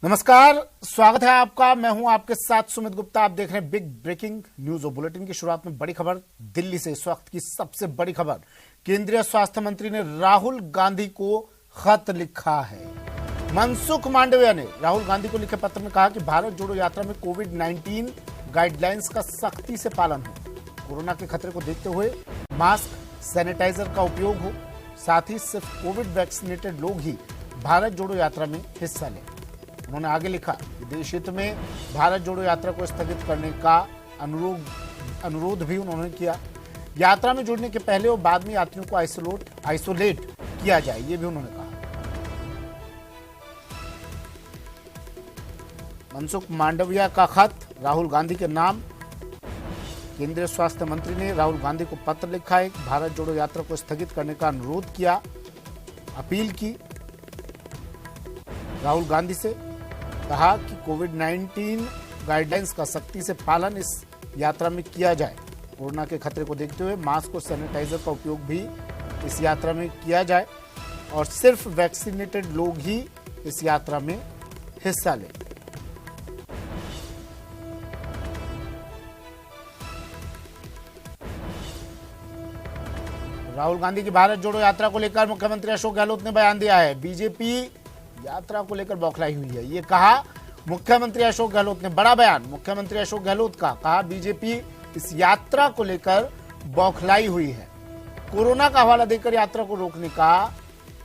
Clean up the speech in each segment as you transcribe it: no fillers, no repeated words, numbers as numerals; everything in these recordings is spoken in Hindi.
नमस्कार, स्वागत है आपका। मैं हूं आपके साथ सुमित गुप्ता। आप देख रहे हैं बिग ब्रेकिंग न्यूज। और बुलेटिन की शुरुआत में बड़ी खबर दिल्ली से। इस वक्त की सबसे बड़ी खबर, केंद्रीय स्वास्थ्य मंत्री ने राहुल गांधी को खत लिखा है। मनसुख मांडविया ने राहुल गांधी को लिखे पत्र में कहा कि भारत जोड़ो यात्रा में कोविड-19 गाइडलाइंस का सख्ती से पालन हो, कोरोना के खतरे को देखते हुए मास्क, सैनिटाइजर का उपयोग हो, साथ ही सिर्फ कोविड वैक्सीनेटेड लोग ही भारत जोड़ो यात्रा में हिस्सा लें। उन्होंने आगे लिखा कि देश हित में भारत जोड़ो यात्रा को स्थगित करने का अनुरोध भी उन्होंने किया। यात्रा में जुड़ने के पहले और बाद में यात्रियों को आइसोलेट किया जाए, ये भी उन्होंने कहा। मनसुख मांडविया का खत राहुल गांधी के नाम। केंद्रीय स्वास्थ्य मंत्री ने राहुल गांधी को पत्र लिखा है, भारत जोड़ो यात्रा को स्थगित करने का अनुरोध किया, अपील की राहुल गांधी से। कहा कि कोविड-19 गाइडलाइंस का सख्ती से पालन इस यात्रा में किया जाए, कोरोना के खतरे को देखते हुए मास्क और सैनिटाइजर का उपयोग भी इस यात्रा में किया जाए और सिर्फ वैक्सीनेटेड लोग ही इस यात्रा में हिस्सा लें। राहुल गांधी की भारत जोड़ो यात्रा को लेकर मुख्यमंत्री अशोक गहलोत ने बयान दिया है। बीजेपी यात्रा को लेकर बौखलाई हुई है, ये कहा मुख्यमंत्री अशोक गहलोत ने। बड़ा बयान मुख्यमंत्री अशोक गहलोत का, कहा बीजेपी इस यात्रा को लेकर बौखलाई हुई है, कोरोना का हवाला देकर यात्रा को रोकने का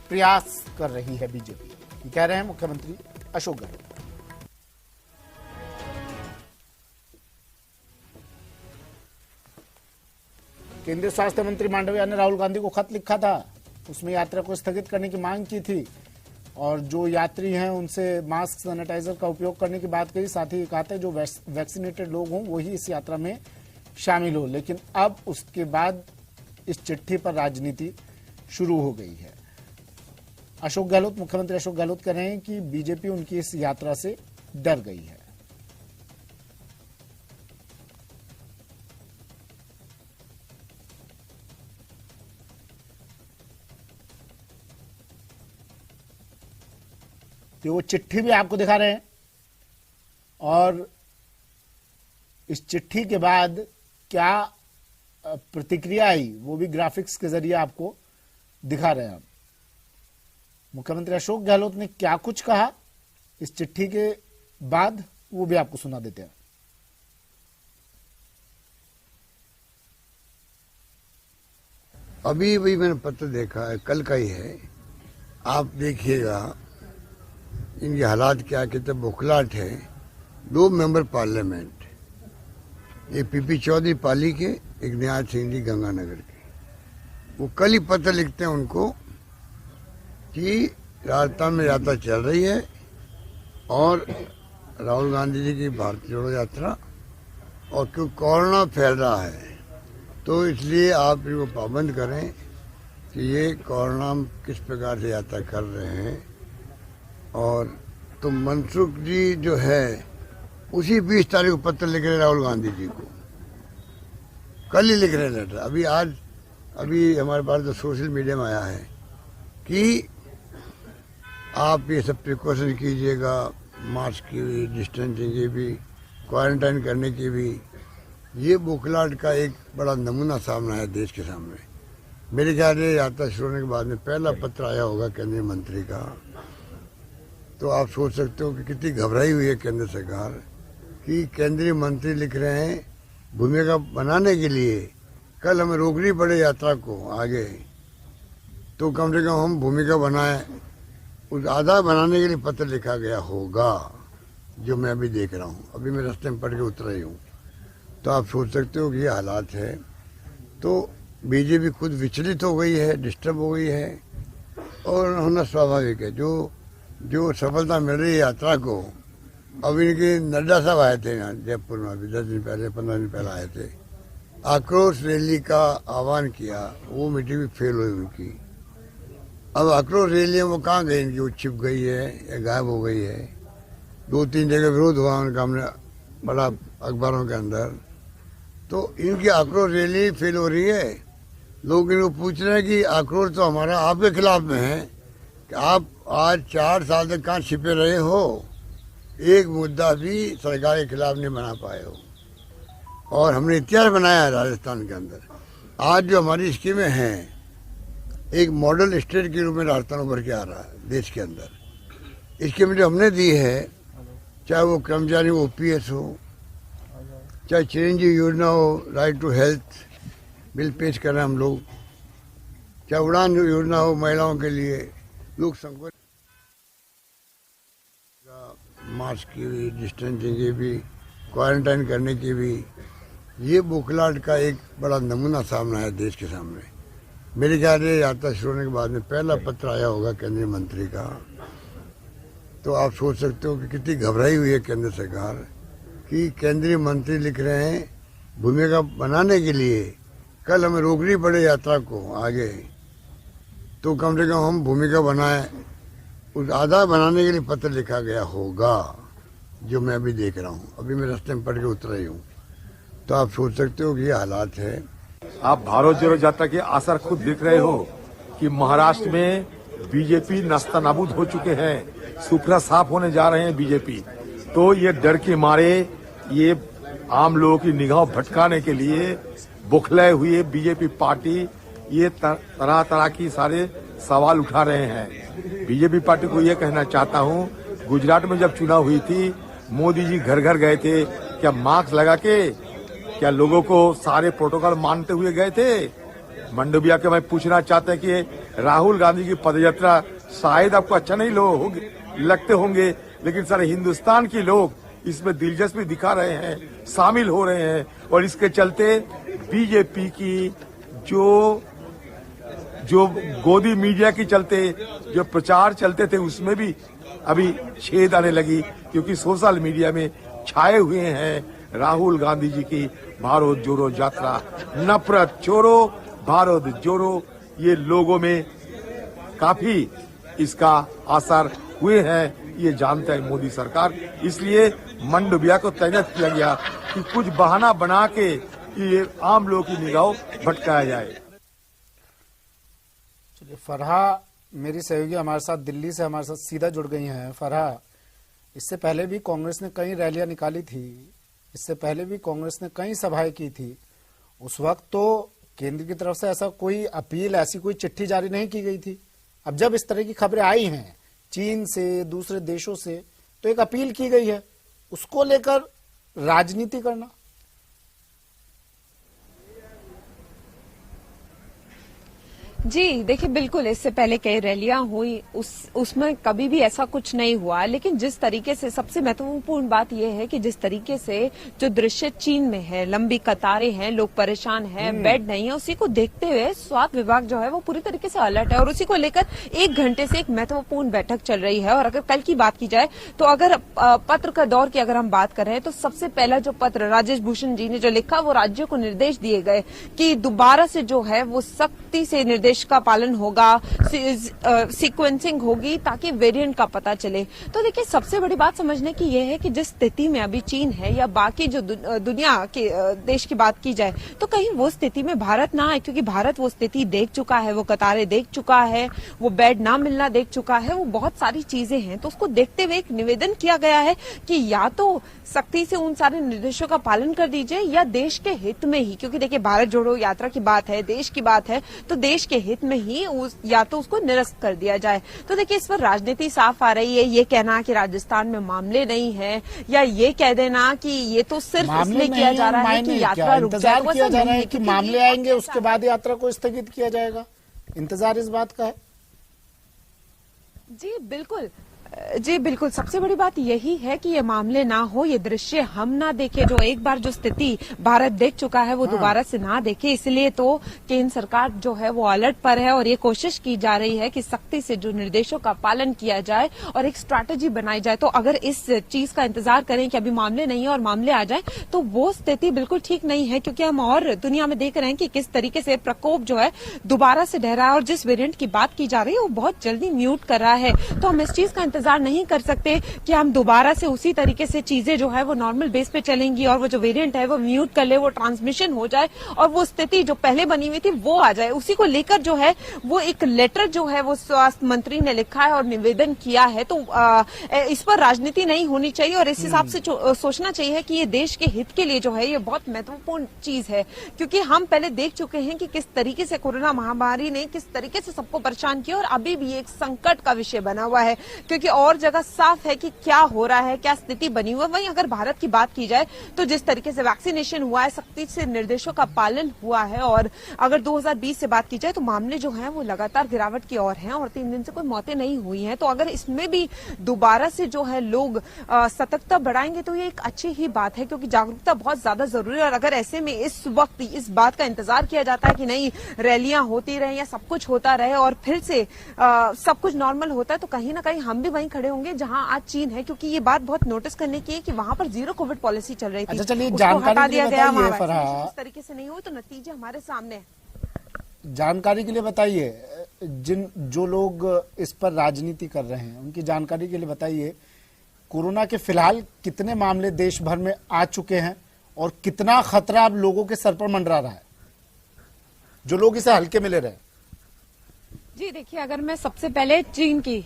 प्रयास कर रही है बीजेपी, ये कह रहे हैं मुख्यमंत्री अशोक गहलोत। केंद्रीय स्वास्थ्य मंत्री मांडविया ने राहुल गांधी को खत लिखा था, उसमें यात्रा को स्थगित करने की मांग की थी और जो यात्री हैं उनसे मास्क, सैनिटाइजर का उपयोग करने की बात कही। साथ ही कहा था जो वैक्सीनेटेड लोग हों वही इस यात्रा में शामिल हो। लेकिन अब उसके बाद इस चिट्ठी पर राजनीति शुरू हो गई है। अशोक गहलोत, मुख्यमंत्री अशोक गहलोत कह रहे हैं कि बीजेपी उनकी इस यात्रा से डर गई है। तो वो चिट्ठी भी आपको दिखा रहे हैं और इस चिट्ठी के बाद क्या प्रतिक्रिया आई वो भी ग्राफिक्स के जरिए आपको दिखा रहे हैं। हम मुख्यमंत्री अशोक गहलोत ने क्या कुछ कहा इस चिट्ठी के बाद वो भी आपको सुना देते हैं। अभी मैंने पत्र देखा है, कल का ही है। आप देखिएगा इनके हालात क्या, कितने बौखलाहट है। 2 मेंबर पार्लियामेंट, एक पीपी चौधरी पाली के, एक निहाल सिंह जी गंगानगर के, वो कल ही पत्र लिखते हैं उनको कि राजस्थान में यात्रा चल रही है और राहुल गांधी जी की भारत जोड़ो यात्रा, और क्यों कोरोना फैल रहा है तो इसलिए आप इनको पाबंद करें कि ये कोरोना किस प्रकार से यात्रा कर रहे हैं। और तो मनसुख जी जो है उसी 20 तारीख को पत्र लिख रहे राहुल गांधी जी को, कल ही लिख रहे लेटर। अभी हमारे पास तो सोशल मीडिया में आया है कि आप ये सब प्रिकॉशन कीजिएगा, मास्क की भी, डिस्टेंसिंग की भी, क्वारंटाइन करने की भी। ये बौखलाहट का एक बड़ा नमूना सामने आया देश के सामने। मेरे ख्याल से यात्रा शुरू होने के बाद में पहला पत्र आया होगा केंद्रीय मंत्री का। तो आप सोच सकते हो कि कितनी घबराई हुई है केंद्र सरकार कि केंद्रीय मंत्री लिख रहे हैं भूमिका बनाने के लिए कल हमें रोकनी पड़े यात्रा को आगे, तो कम से कम हम भूमिका बनाएं। उस आधार बनाने के लिए पत्र लिखा गया होगा, जो मैं अभी देख रहा हूँ। अभी मैं रास्ते में पढ़ के उतर रही हूँ। तो आप सोच सकते हो कि ये हालात है। तो बीजेपी खुद विचलित हो गई है, डिस्टर्ब हो गई है और होना स्वाभाविक है। जो सफलता मिल रही है यात्रा को, अब इनके नड्डा साहब आए थे यहाँ जयपुर में, अभी 10 दिन पहले, 15 दिन पहले आए थे, आक्रोश रैली का आह्वान किया, वो मीटिंग भी फेल हुई उनकी। अब आक्रोश रैली वो कहाँ गई इनकी, वो छिप गई है या गायब हो गई है। 2-3 जगह विरोध हुआ उनका, हमने बड़ा अखबारों के अंदर। तो इनकी आक्रोश रैली फेल हो रही है। लोग इनको पूछ रहे हैं कि आक्रोश तो हमारा आपके खिलाफ में है कि आप आज 4 साल तक कहाँ छिपे रहे हो, एक मुद्दा भी सरकार के खिलाफ नहीं बना पाए हो। और हमने इतिहास बनाया है राजस्थान के अंदर। आज जो हमारी स्कीमें हैं, एक मॉडल स्टेट के रूप में राजस्थान उभर के आ रहा है देश के अंदर। स्कीम जो हमने दी है, चाहे वो कर्मचारी OPS हो, चाहे चिरंजीवी योजना हो, राइट टू हेल्थ बिल पेश कर रहे हैं हम लोग, चाहे उड़ान योजना हो महिलाओं के लिए, लोग संकोच मास्क की भी, डिस्टेंसिंग की भी, क्वारंटाइन करने की भी, ये बौखलाहट का एक बड़ा नमूना सामने आया देश के सामने। मेरे ख्याल से यात्रा शुरू होने के बाद में पहला पत्र आया होगा केंद्रीय मंत्री का। तो आप सोच सकते हो कि कितनी घबराई हुई है केंद्र सरकार कि केंद्रीय मंत्री लिख रहे हैं भूमिका बनाने के लिए कल हमें रोकनी पड़े यात्रा को आगे, तो कम से कम हम भूमिका बनाए। उस आधार बनाने के लिए पत्र लिखा गया होगा, जो मैं अभी देख रहा हूँ। अभी मैं रास्ते में पढ़ के उतर रही हूँ। तो आप सोच सकते हो कि ये हालात है। आप भारत जोड़ो यात्रा के असर खुद देख रहे हो कि महाराष्ट्र में बीजेपी नस्तानाबूद हो चुके हैं, सुपड़ा साफ होने जा रहे हैं बीजेपी। तो ये डर के मारे ये आम लोगों की निगाह भटकाने के लिए बौखलाए हुए बीजेपी पार्टी ये तरह तरह की सारे सवाल उठा रहे हैं। बीजेपी पार्टी को ये कहना चाहता हूँ, गुजरात में जब चुनाव हुई थी, मोदी जी घर घर गए थे, क्या मास्क लगा के, क्या लोगों को सारे प्रोटोकॉल मानते हुए गए थे? मंडोविया के मैं पूछना चाहते हैं कि राहुल गांधी की पदयात्रा शायद आपको अच्छा नहीं लगते होंगे, लेकिन सारे हिंदुस्तान के लोग इसमें दिलचस्पी दिखा रहे हैं, शामिल हो रहे हैं। और इसके चलते बीजेपी की जो गोदी मीडिया की चलते जो प्रचार चलते थे, उसमें भी अभी छेद आने लगी, क्योंकि सोशल मीडिया में छाए हुए हैं राहुल गांधी जी की भारत जोड़ो यात्रा, नफरत छोड़ो भारत जोड़ो। ये लोगों में काफी इसका असर हुए हैं, ये जानता है मोदी सरकार। इसलिए मंडोविया को तैनात किया गया कि कुछ बहाना बना के ये आम लोगों की निगाह भटकाया जाए। चलिए, फरहा मेरी सहयोगी हमारे साथ दिल्ली से हमारे साथ सीधा जुड़ गई हैं। फरहा, इससे पहले भी कांग्रेस ने कई रैलियां निकाली थी, इससे पहले भी कांग्रेस ने कई सभाएं की थी। उस वक्त तो केंद्र की तरफ से ऐसा कोई अपील, ऐसी कोई चिट्ठी जारी नहीं की गई थी। अब जब इस तरह की खबरें आई हैं चीन से, दूसरे देशों से, तो एक अपील की गई है, उसको लेकर राजनीति करना। जी देखिए, बिल्कुल इससे पहले कई रैलियां हुई, उसमें कभी भी ऐसा कुछ नहीं हुआ। लेकिन जिस तरीके से, सबसे महत्वपूर्ण बात यह है कि जिस तरीके से जो दृश्य चीन में है, लंबी कतारें हैं, लोग परेशान हैं, बेड नहीं है, उसी को देखते हुए स्वास्थ्य विभाग जो है वो पूरी तरीके से अलर्ट है। और उसी को लेकर 1 घंटे से एक महत्वपूर्ण बैठक चल रही है। और अगर कल की बात की जाए तो अगर पत्र का दौर की अगर हम बात कर रहे हैं, तो सबसे पहला जो पत्र राजेश भूषण जी ने जो लिखा, वो राज्यों को निर्देश दिए गए कि दोबारा से जो है वो सख्ती से निर्देश का पालन होगा, सीक्वेंसिंग होगी, ताकि वेरिएंट का पता चले। तो देखिए, सबसे बड़ी बात समझने की यह है कि जिस स्थिति में अभी चीन है, या बाकी जो दुनिया के देश की बात की जाए, तो कहीं वो स्थिति में भारत ना आए, क्योंकि भारत वो स्थिति देख चुका है, वो कतारें देख चुका है, वो बेड ना मिलना देख चुका है, वो बहुत सारी चीजें हैं। तो उसको देखते हुए एक निवेदन किया गया है कि या तो सख्ती से उन सारे निर्देशों का पालन कर दीजिए, या देश के हित में ही, क्योंकि देखिए भारत जोड़ो यात्रा की बात है, देश की बात है, तो देश के हित में ही या तो उसको निरस्त कर दिया जाए। तो देखिए, इस पर राजनीति साफ आ रही है। ये कहना कि राजस्थान में मामले नहीं है, या ये कह देना कि ये तो सिर्फ इसलिए किया जा रहा है कि यात्रा रुक जाए। इंतजार किया जा रहा है कि मामले आएंगे, उसके बाद यात्रा को स्थगित किया जाएगा। इंतजार इस बात का है। जी बिल्कुल, सबसे बड़ी बात यही है कि ये मामले ना हो, ये दृश्य हम ना देखें, जो एक बार जो स्थिति भारत देख चुका है वो दोबारा से ना देखे। इसलिए तो केंद्र सरकार जो है वो अलर्ट पर है, और ये कोशिश की जा रही है कि सख्ती से जो निर्देशों का पालन किया जाए और एक स्ट्रैटेजी बनाई जाए। तो अगर इस चीज का इंतजार करें कि अभी मामले नहीं है और मामले आ जाए, तो वो स्थिति बिल्कुल ठीक नहीं है, क्योंकि हम और दुनिया में देख रहे हैं कि किस तरीके से प्रकोप जो है दोबारा से ढह रहा है, और जिस वेरिएंट की बात की जा रही है वो बहुत जल्दी म्यूट कर रहा है। तो हम इस चीज का इंतजार नहीं कर सकते कि हम दोबारा से उसी तरीके से चीजें जो है वो नॉर्मल बेस पे चलेंगी और वो जो वेरिएंट है वो म्यूट कर ले, वो ट्रांसमिशन हो जाए और वो स्थिति जो पहले बनी हुई थी वो आ जाए। उसी को लेकर जो है वो एक लेटर जो है वो स्वास्थ्य मंत्री ने लिखा है और निवेदन किया है। तो इस पर राजनीति नहीं होनी चाहिए और इस हिसाब से सोचना चाहिए कि ये देश के हित के लिए जो है ये बहुत महत्वपूर्ण चीज है, क्योंकि हम पहले देख चुके हैं कि किस तरीके से कोरोना महामारी ने किस तरीके से सबको परेशान किया और अभी भी एक संकट का विषय बना हुआ है, क्योंकि और जगह साफ है कि क्या हो रहा है, क्या स्थिति बनी हुई है। वहीं अगर भारत की बात की जाए तो जिस तरीके से वैक्सीनेशन हुआ है, सख्ती से निर्देशों का पालन हुआ है और अगर 2020 से बात की जाए तो मामले जो हैं वो लगातार गिरावट की ओर हैं और 3 दिन से कोई मौतें नहीं हुई हैं। तो अगर इसमें भी दोबारा से जो है लोग सतर्कता बढ़ाएंगे तो ये एक अच्छी ही बात है, क्योंकि जागरूकता बहुत ज्यादा जरूरी है। और अगर ऐसे में इस वक्त इस बात का इंतजार किया जाता है कि नहीं रैलियां होती रहे या सब कुछ होता रहे और फिर से सब कुछ नॉर्मल होता है, तो कहीं ना कहीं हम भी वहीं खड़े होंगे जहां आज चीन है, क्योंकि ये बात बहुत नोटिस करने की है कि वहां पर 0 कोविड पॉलिसी चल रही थी। अच्छा, चलिए उसको जानकारी हटा के लिए दिया गया, बताइए वहां फरहा। वैक्सीनेशन इस तरीके से नहीं हुई तो नतीजे हमारे सामने है। जानकारी के लिए बताइए, जो लोग इस पर राजनीति कर रहे हैं उनकी जानकारी के लिए बताइए, कोरोना के फिलहाल कितने मामले देश भर में आ चुके हैं और कितना खतरा अब लोगों के सर पर मंडरा रहा है, जो लोग इसे हल्के में ले रहे हैं? जी देखिए, अगर मैं सबसे पहले चीन की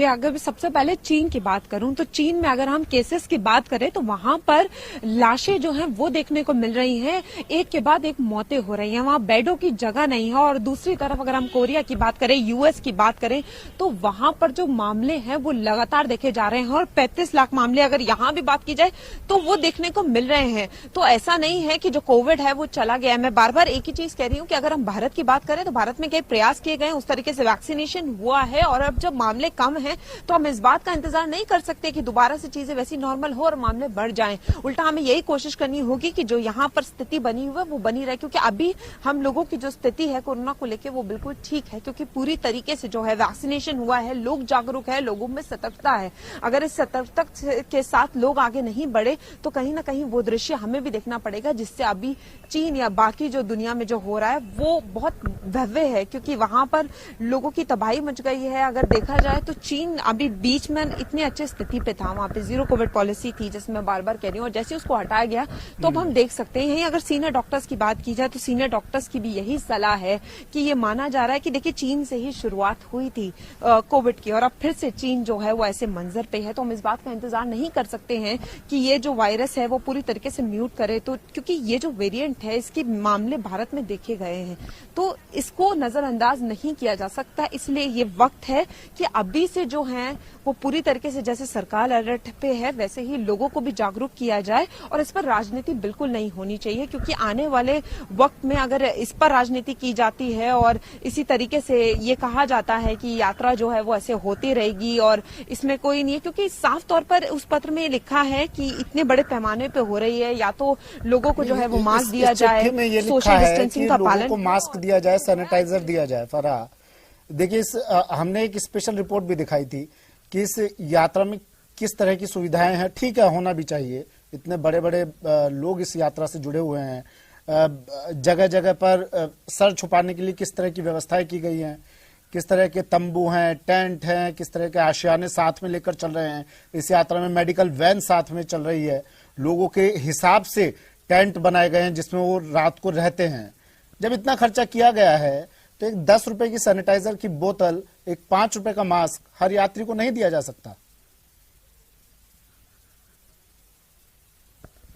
अगर सबसे पहले चीन की बात करूं तो चीन में अगर हम केसेस की बात करें तो वहां पर लाशें जो हैं वो देखने को मिल रही हैं, एक के बाद एक मौतें हो रही हैं, वहां बेडों की जगह नहीं है। और दूसरी तरफ अगर हम कोरिया की बात करें, यूएस की बात करें तो वहां पर जो मामले हैं वो लगातार देखे जा रहे हैं और 35 लाख मामले अगर यहां भी बात की जाए तो वो देखने को मिल रहे हैं। तो ऐसा नहीं है कि जो कोविड है वो चला गया है। मैं बार बार एक ही चीज कह रही हूँ कि अगर हम भारत की बात करें तो भारत में कई प्रयास किए गए, उस तरीके से वैक्सीनेशन हुआ है और अब जब मामले कम हैं तो हम इस बात का इंतजार नहीं कर सकते कि दोबारा से चीजें वैसी नॉर्मल हो और मामले बढ़ जाएं। उल्टा हमें यही कोशिश करनी होगी कि जो यहाँ पर स्थिति बनी हुई है वो बनी रहे, क्योंकि अभी हम लोगों की जो स्थिति है कोरोना को लेकर वो बिल्कुल ठीक है, क्योंकि पूरी तरीके से जो है वैक्सीनेशन हुआ है, लोग जागरूक है, लोगों में सतर्कता है। अगर इस सतर्कता के साथ लोग आगे नहीं बढ़े तो कहीं ना कहीं वो दृश्य हमें भी देखना पड़ेगा, जिससे अभी चीन या बाकी जो दुनिया में जो हो रहा है वो बहुत भव्य है, क्योंकि वहां पर लोगों की तबाही मच गई है। अगर देखा जाए तो चीन अभी बीच में इतनी अच्छी स्थिति पे था, वहां पे 0 कोविड पॉलिसी थी, जैसे मैं बार बार कह रही हूँ, और जैसे उसको हटाया गया तो अब हम देख सकते हैं। यही अगर सीनियर डॉक्टर्स की बात की जाए तो सीनियर डॉक्टर्स की भी यही सलाह है कि ये माना जा रहा है कि देखिए चीन से ही शुरुआत हुई थी कोविड की और अब फिर से चीन जो है वो ऐसे मंजर पे है, तो हम इस बात का इंतजार नहीं कर सकते हैं कि ये जो वायरस है वो पूरी तरीके से म्यूट करे। तो क्योंकि ये जो वेरिएंट है इसके मामले भारत में देखे गए हैं तो इसको नजरअंदाज नहीं किया जा सकता, इसलिए ये वक्त है कि अभी से जो है वो पूरी तरीके से जैसे सरकार अलर्ट पे है वैसे ही लोगों को भी जागरूक किया जाए और इस पर राजनीति बिल्कुल नहीं होनी चाहिए, क्योंकि आने वाले वक्त में अगर इस पर राजनीति की जाती है और इसी तरीके से ये कहा जाता है कि यात्रा जो है वो ऐसे होती रहेगी और इसमें कोई नहीं है, क्योंकि साफ तौर पर उस पत्र में लिखा है कि इतने बड़े पैमाने पे हो रही है, या तो लोगों को जो है वो मास्क दिया जाए, सोशल डिस्टेंसिंग का पालन, लोगों को मास्क दिया जाए, सैनिटाइजर दिया जाए। फरहा, देखिए हमने एक स्पेशल रिपोर्ट भी दिखाई थी कि इस यात्रा में किस तरह की सुविधाएं हैं। ठीक है, होना भी चाहिए, इतने बड़े बड़े लोग इस यात्रा से जुड़े हुए हैं, जगह जगह पर सर छुपाने के लिए किस तरह की व्यवस्थाएं की गई हैं, किस तरह के तंबू हैं, टेंट हैं, किस तरह के आशियाने साथ में लेकर चल रहे हैं। इस यात्रा में मेडिकल वैन साथ में चल रही है, लोगों के हिसाब से टेंट बनाए गए हैं जिसमें वो रात को रहते हैं। जब इतना खर्चा किया गया है तो एक 10 रुपए की सैनिटाइजर की बोतल, एक 5 रुपए का मास्क हर यात्री को नहीं दिया जा सकता।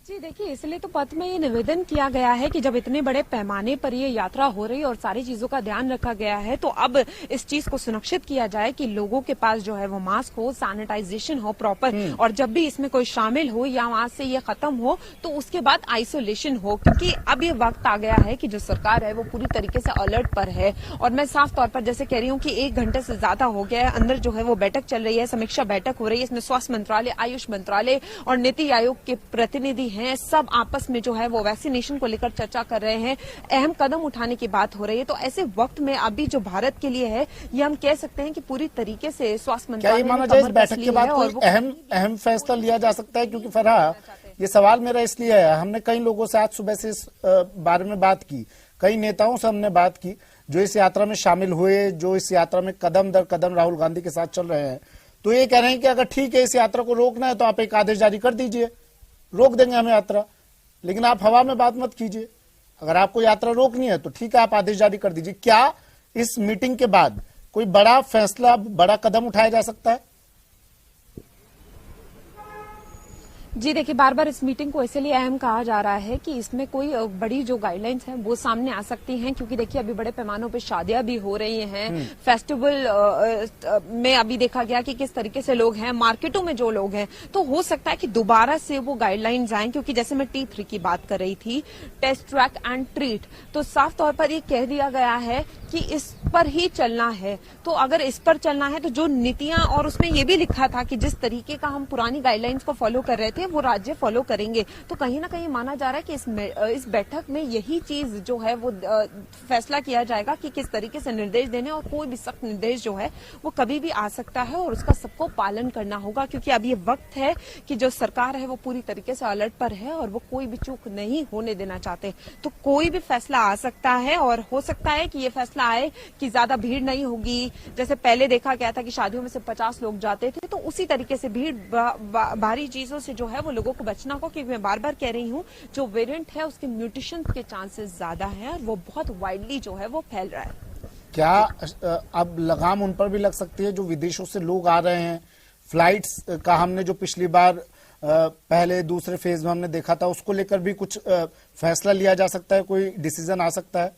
जी देखिए, इसलिए तो पत्र में ये निवेदन किया गया है कि जब इतने बड़े पैमाने पर ये यात्रा हो रही है और सारी चीजों का ध्यान रखा गया है तो अब इस चीज को सुनिश्चित किया जाए कि लोगों के पास जो है वो मास्क हो, सैनिटाइजेशन हो प्रॉपर, और जब भी इसमें कोई शामिल हो या वहां से ये खत्म हो तो उसके बाद आइसोलेशन हो, क्योंकि अब ये वक्त आ गया है कि जो सरकार है वो पूरी तरीके से अलर्ट पर है। और मैं साफ तौर पर जैसे कह रही हूँ कि 1 घंटे से ज्यादा हो गया है, अंदर जो है वो बैठक चल रही है, समीक्षा बैठक हो रही है, इसमें स्वास्थ्य मंत्रालय, आयुष मंत्रालय और नीति आयोग के प्रतिनिधि हैं, सब आपस में जो है वो वैक्सीनेशन को लेकर चर्चा कर रहे हैं, अहम कदम उठाने की बात हो रही है। तो ऐसे वक्त में अभी जो भारत के लिए है ये हम कह सकते हैं कि पूरी तरीके से स्वास्थ्य मंत्रालय क्या ये माना जाए इस बैठक के बाद कोई अहम फैसला लिया जा सकता है? क्योंकि फरहा, ये सवाल मेरा इसलिए है, हमने कई लोगों से आज सुबह से इस बारे में बात की, कई नेताओं से हमने बात की जो इस यात्रा में शामिल हुए, जो इस यात्रा में कदम दर कदम राहुल गांधी के साथ चल रहे हैं, तो ये कह रहे हैं कि अगर ठीक है इस यात्रा को रोकना है तो आप एक आदेश जारी कर दीजिए, रोक देंगे हम यात्रा, लेकिन आप हवा में बात मत कीजिए। अगर आपको यात्रा रोकनी है तो ठीक है, आप आदेश जारी कर दीजिए। क्या इस मीटिंग के बाद कोई बड़ा फैसला, बड़ा कदम उठाया जा सकता है? जी देखिए, बार बार इस मीटिंग को इसलिए अहम कहा जा रहा है कि इसमें कोई बड़ी जो गाइडलाइंस हैं वो सामने आ सकती हैं, क्योंकि देखिए अभी बड़े पैमानों पे शादियां भी हो रही हैं, फेस्टिवल में अभी देखा गया कि किस तरीके से लोग हैं, मार्केटों में जो लोग हैं, तो हो सकता है कि दोबारा से वो गाइडलाइंस आए, क्योंकि जैसे मैं T3 की बात कर रही थी, टेस्ट, ट्रैक एंड ट्रीट, तो साफ तौर पर ये कह दिया गया है कि इस पर ही चलना है। तो अगर इस पर चलना है तो जो नीतियां, और उसमें ये भी लिखा था कि जिस तरीके का हम पुरानी गाइडलाइंस को फॉलो कर रहे थे वो राज्य फॉलो करेंगे, तो कहीं ना कहीं माना जा रहा है कि इस बैठक में यही चीज जो है वो फैसला किया जाएगा कि किस तरीके से निर्देश देने, और कोई भी सख्त निर्देश जो है वो कभी भी आ सकता है और उसका सबको पालन करना होगा, क्योंकि अब ये वक्त है कि जो सरकार है वो पूरी तरीके से अलर्ट पर है और वो कोई भी चूक नहीं होने देना चाहते। तो कोई भी फैसला आ सकता है, और हो सकता है कि ये फैसला आए कि ज्यादा भीड़ नहीं होगी। जैसे पहले देखा गया था कि शादियों में से 50 लोग जाते थे, तो उसी तरीके से भीड़ भारी चीजों से जो है वो लोगों को बचना हो, क्योंकि मैं बार बार कह रही हूं जो वेरिएंट है उसके म्यूटेशन के चांसेस ज्यादा हैं और वो बहुत वाइडली जो है वो फैल रहा है। क्या अब लगाम उन पर भी लग सकती है जो विदेशों से लोग आ रहे हैं? फ्लाइट्स का हमने जो पिछली बार पहले दूसरे फेज में हमने देखा था, उसको लेकर भी कुछ फैसला लिया जा सकता है, कोई डिसीजन आ सकता है?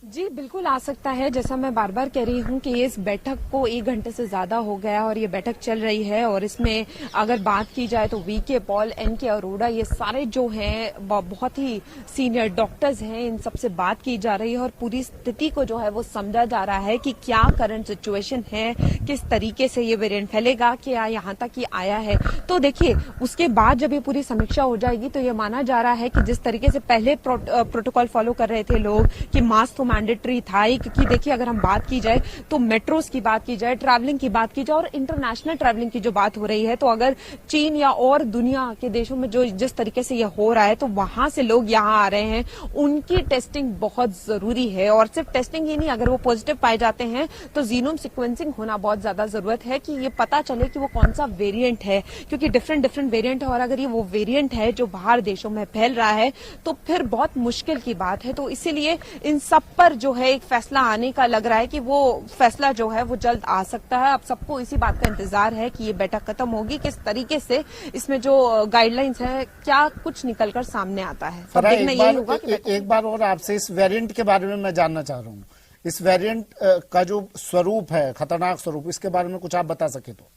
जी बिल्कुल आ सकता है। जैसा मैं बार बार कह रही हूं कि इस बैठक को 1 घंटे से ज्यादा हो गया और ये बैठक चल रही है, और इसमें अगर बात की जाए तो वीके पॉल, एनके अरोड़ा, ये सारे जो हैं बहुत ही सीनियर डॉक्टर्स हैं, इन सबसे बात की जा रही है और पूरी स्थिति को जो है वो समझा जा रहा है कि क्या करंट सिचुएशन है, किस तरीके से ये वेरिएंट फैलेगा, क्या यहाँ तक ये आया है। तो देखिए उसके बाद जब ये पूरी समीक्षा हो जाएगी तो ये माना जा रहा है कि जिस तरीके से पहले प्रोटोकॉल फॉलो कर रहे थे लोग कि मास्क मैंडेटरी था ही, क्योंकि देखिए अगर हम बात की जाए तो मेट्रोस की बात की जाए, ट्रैवलिंग की बात की जाए और इंटरनेशनल ट्रैवलिंग की जो बात हो रही है, तो अगर चीन या और दुनिया के देशों में जो जिस तरीके से ये हो रहा है तो वहां से लोग यहाँ आ रहे हैं, उनकी टेस्टिंग बहुत जरूरी है। और सिर्फ टेस्टिंग ही नहीं, अगर वो पॉजिटिव पाए जाते हैं तो जीनोम सिक्वेंसिंग होना बहुत ज्यादा जरूरत है कि ये पता चले कि वो कौन सा वेरिएंट है, क्योंकि डिफरेंट वेरिएंट है और अगर ये वो वेरिएंट है जो बाहर देशों में फैल रहा है तो फिर बहुत मुश्किल की बात है। तो इसीलिए इन सब पर जो है एक फैसला आने का लग रहा है कि वो फैसला जो है वो जल्द आ सकता है। अब सबको इसी बात का इंतजार है कि ये बैठक खत्म होगी, किस तरीके से इसमें जो गाइडलाइंस है क्या कुछ निकलकर सामने आता है। अब देखना यही होगा कि एक बार और आपसे इस वेरिएंट के बारे में मैं जानना चाह रहा हूँ। इस वेरिएंट का जो स्वरूप है, खतरनाक स्वरूप, इसके बारे में कुछ आप बता सके तो।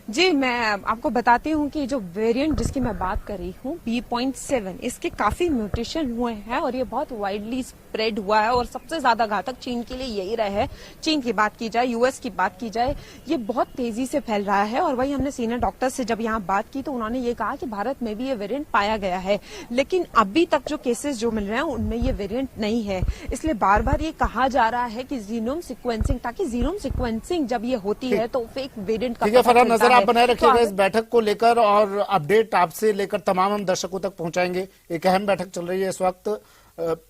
जी मैं आपको बताती हूँ कि जो वेरिएंट जिसकी मैं बात कर रही हूँ B.7, इसके काफी म्यूटेशन हुए हैं और ये बहुत वाइडली स्प्रेड हुआ है और सबसे ज्यादा घातक चीन के लिए यही रहा है। चीन की बात की जाए, यूएस की बात की जाए, ये बहुत तेजी से फैल रहा है। और वही हमने सीनियर डॉक्टर से जब यहाँ बात की तो उन्होंने ये कहा कि भारत में भी ये वेरिएंट पाया गया है, लेकिन अभी तक जो केसेस जो मिल रहे हैं उनमें ये वेरिएंट नहीं है। इसलिए बार बार ये कहा जा रहा है कि जीनोम सिक्वेंसिंग, ताकि जीनोम सिक्वेंसिंग जब ये होती है तो फेक वेरिएंट का पता चलता है। आप बनाए रखिएगा इस बैठक को लेकर और अपडेट आपसे लेकर तमाम हम दर्शकों तक पहुंचाएंगे। एक अहम बैठक चल रही है इस वक्त।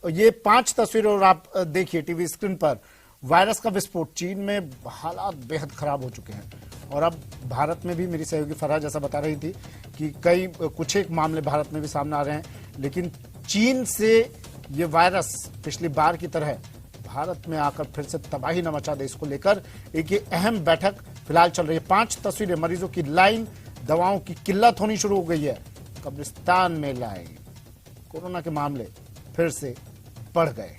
ये 5 तस्वीरें और आप देखिए टीवी स्क्रीन पर, वायरस का विस्फोट। चीन में हालात बेहद खराब हो चुके हैं और अब भारत में भी, मेरी सहयोगी फरहा जैसा बता रही थी कि कुछ एक मामले भारत में भी सामने आ रहे हैं, लेकिन चीन से ये वायरस पिछली बार की तरह भारत में आकर फिर से तबाही न मचा दे, इसको लेकर एक ये अहम बैठक फिलहाल चल रही है। 5 तस्वीरें, मरीजों की लाइन, दवाओं की किल्लत होनी शुरू हो गई है, कब्रिस्तान में लाए, कोरोना के मामले फिर से बढ़ गए।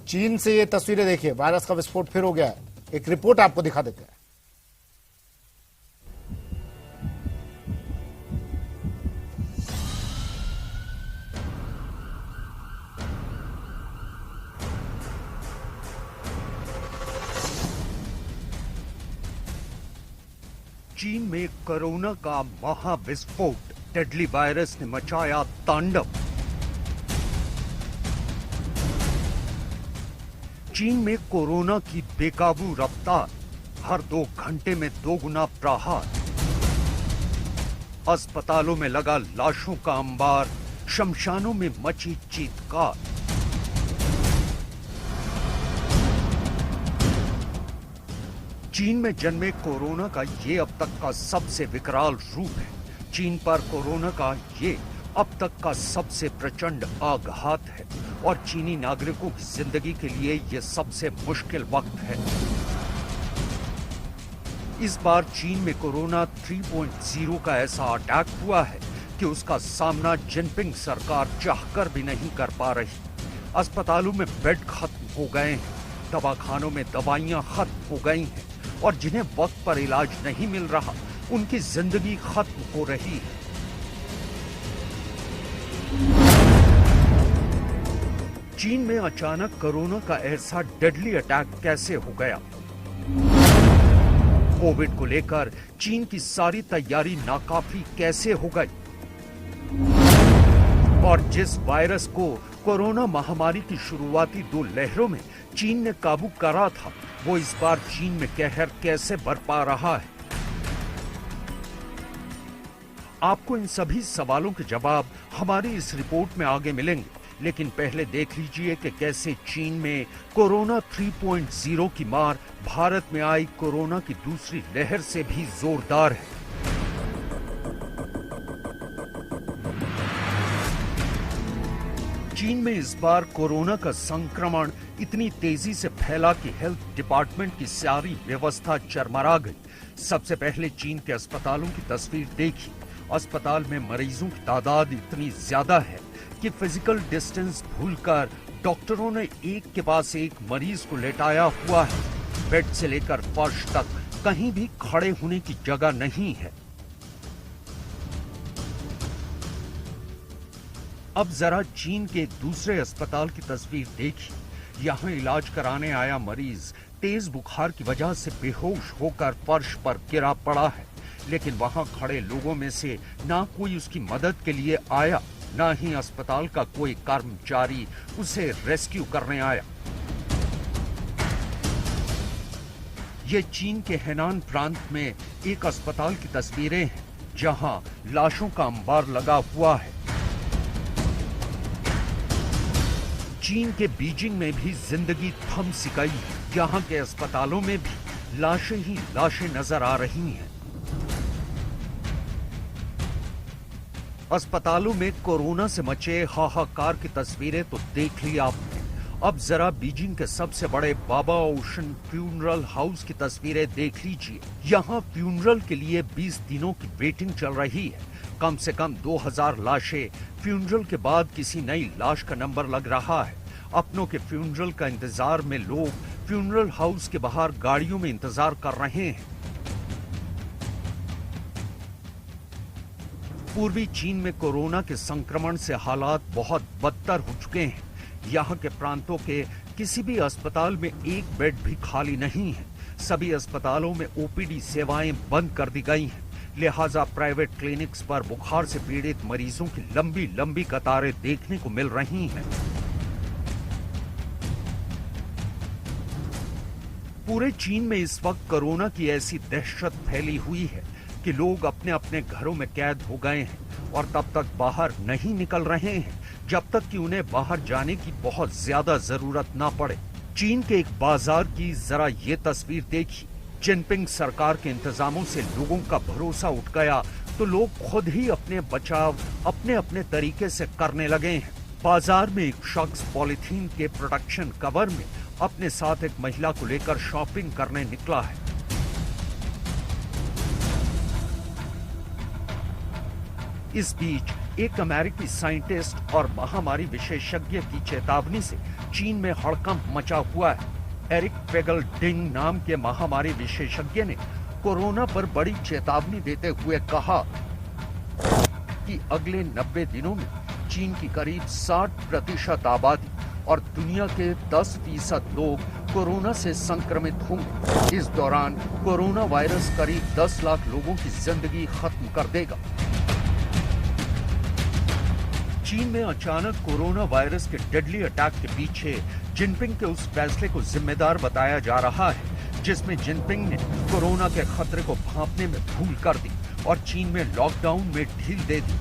चीन से ये तस्वीरें देखिए, वायरस का विस्फोट फिर हो गया है। एक रिपोर्ट आपको दिखा देते हैं। चीन में कोरोना का महाविस्फोट, डेडली वायरस ने मचाया तांडव। चीन में कोरोना की बेकाबू रफ्तार, हर 2 घंटे में 2 गुना प्रहार। अस्पतालों में लगा लाशों का अंबार, शमशानों में मची चीत्कार। चीन में जन्मे कोरोना का ये अब तक का सबसे विकराल रूप है। चीन पर कोरोना का ये अब तक का सबसे प्रचंड आघात है और चीनी नागरिकों की जिंदगी के लिए ये सबसे मुश्किल वक्त है। इस बार चीन में कोरोना 3.0 का ऐसा अटैक हुआ है कि उसका सामना जिनपिंग सरकार चाहकर भी नहीं कर पा रही। अस्पतालों में बेड खत्म हो गए हैं, दवाखानों में दवाइयां खत्म हो गई हैं और जिन्हें वक्त पर इलाज नहीं मिल रहा उनकी जिंदगी खत्म हो रही है। चीन में अचानक कोरोना का ऐसा डेडली अटैक कैसे हो गया? कोविड को लेकर चीन की सारी तैयारी नाकाफी कैसे हो गई? और जिस वायरस को कोरोना महामारी की शुरुआती 2 लहरों में चीन ने काबू करा था, वो इस बार चीन में कहर कैसे बरपा रहा है? आपको इन सभी सवालों के जवाब हमारी इस रिपोर्ट में आगे मिलेंगे, लेकिन पहले देख लीजिए कि कैसे चीन में कोरोना 3.0 की मार भारत में आई कोरोना की दूसरी लहर से भी जोरदार है। चीन में इस बार कोरोना का संक्रमण इतनी तेजी से फैला कि हेल्थ डिपार्टमेंट की सारी व्यवस्था चरमरा गई। सबसे पहले चीन के अस्पतालों की तस्वीर देखी। अस्पताल में मरीजों की तादाद इतनी ज्यादा है कि फिजिकल डिस्टेंस भूलकर डॉक्टरों ने एक के पास एक मरीज को लेटाया हुआ है। बेड से लेकर फर्श तक कहीं भी खड़े होने की जगह नहीं है। अब जरा चीन के एक दूसरे अस्पताल की तस्वीर देखिए। यहाँ इलाज कराने आया मरीज तेज बुखार की वजह से बेहोश होकर फर्श पर गिरा पड़ा है, लेकिन वहां खड़े लोगों में से ना कोई उसकी मदद के लिए आया, ना ही अस्पताल का कोई कर्मचारी उसे रेस्क्यू करने आया। ये चीन के हेनान प्रांत में एक अस्पताल की तस्वीरें हैं, जहां लाशों का अंबार लगा हुआ है। चीन के बीजिंग में भी जिंदगी थम सी गई। यहाँ के अस्पतालों में भी लाशें ही लाशें नजर आ रही हैं। अस्पतालों में कोरोना से मचे हाहाकार की तस्वीरें तो देख ली आपने। अब जरा बीजिंग के सबसे बड़े बाबा ओशन फ्यूनरल हाउस की तस्वीरें देख लीजिए। यहाँ फ्यूनरल के लिए 20 दिनों की वेटिंग चल रही है। कम से कम 2000 लाशें फ्यूनरल के बाद किसी नई लाश का नंबर लग रहा है। अपनों के फ्यूनरल का इंतजार में लोग फ्यूनरल हाउस के बाहर गाड़ियों में इंतजार कर रहे हैं। पूर्वी चीन में कोरोना के संक्रमण से हालात बहुत बदतर हो चुके हैं। यहाँ के प्रांतों के किसी भी अस्पताल में एक बेड भी खाली नहीं है। सभी अस्पतालों में ओपीडी सेवाएं बंद कर दी गई हैं। लिहाजा प्राइवेट क्लिनिक्स पर बुखार से पीड़ित मरीजों की लंबी लंबी कतारें देखने को मिल रही हैं। पूरे चीन में इस वक्त कोरोना की ऐसी दहशत फैली हुई है कि लोग अपने अपने घरों में कैद हो गए हैं और तब तक बाहर नहीं निकल रहे हैं जब तक कि उन्हें बाहर जाने की बहुत ज्यादा जरूरत ना पड़े। चीन के एक बाजार की जरा ये तस्वीर देखिए। जिनपिंग सरकार के इंतजामों से लोगों का भरोसा उठ गया तो लोग खुद ही अपने बचाव अपने अपने तरीके से करने लगे हैं। बाजार में एक शख्स पॉलिथीन के प्रोटेक्शन कवर में अपने साथ एक महिला को लेकर शॉपिंग करने निकला है। इस बीच एक अमेरिकी साइंटिस्ट और महामारी विशेषज्ञ की चेतावनी से चीन में हड़कंप मचा हुआ है। एरिक पेगल-डिंग नाम के महामारी विशेषज्ञ ने कोरोना पर बड़ी चेतावनी देते हुए कहा कि अगले 90 दिनों में चीन की करीब 60% आबादी और दुनिया के 10% लोग कोरोना से संक्रमित होंगे। इस दौरान कोरोना वायरस करीब 10 लाख लोगों की जिंदगी खत्म कर देगा। चीन में अचानक कोरोना वायरस के डेडली अटैक के पीछे जिनपिंग के उस फैसले को जिम्मेदार बताया जा रहा है जिसमें जिनपिंग ने कोरोना के खतरे को भांपने में भूल कर दी और चीन में लॉकडाउन में ढील दे दी।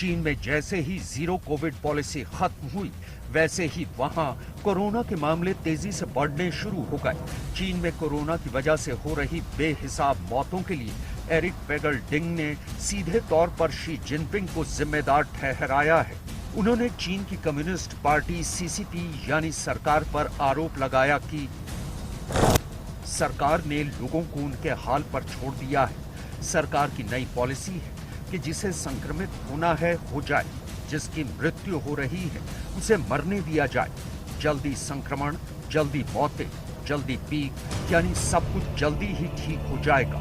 चीन में जैसे ही जीरो कोविड पॉलिसी खत्म हुई, वैसे ही वहां कोरोना के मामले तेजी से बढ़ने शुरू हो गए। चीन में कोरोना की वजह से हो रही बेहिसाब मौतों के लिए एरिक पेगल-डिंग ने सीधे तौर पर शी जिनपिंग को जिम्मेदार ठहराया है। उन्होंने चीन की कम्युनिस्ट पार्टी सीसीपी यानी सरकार पर आरोप लगाया कि सरकार ने लोगों को उनके हाल पर छोड़ दिया है। सरकार की नई पॉलिसी है कि जिसे संक्रमित होना है हो जाए, जिसकी मृत्यु हो रही है उसे मरने दिया जाए। जल्दी संक्रमण, जल्दी मौतें, जल्दी पीक, यानी सब कुछ जल्दी ही ठीक हो जाएगा।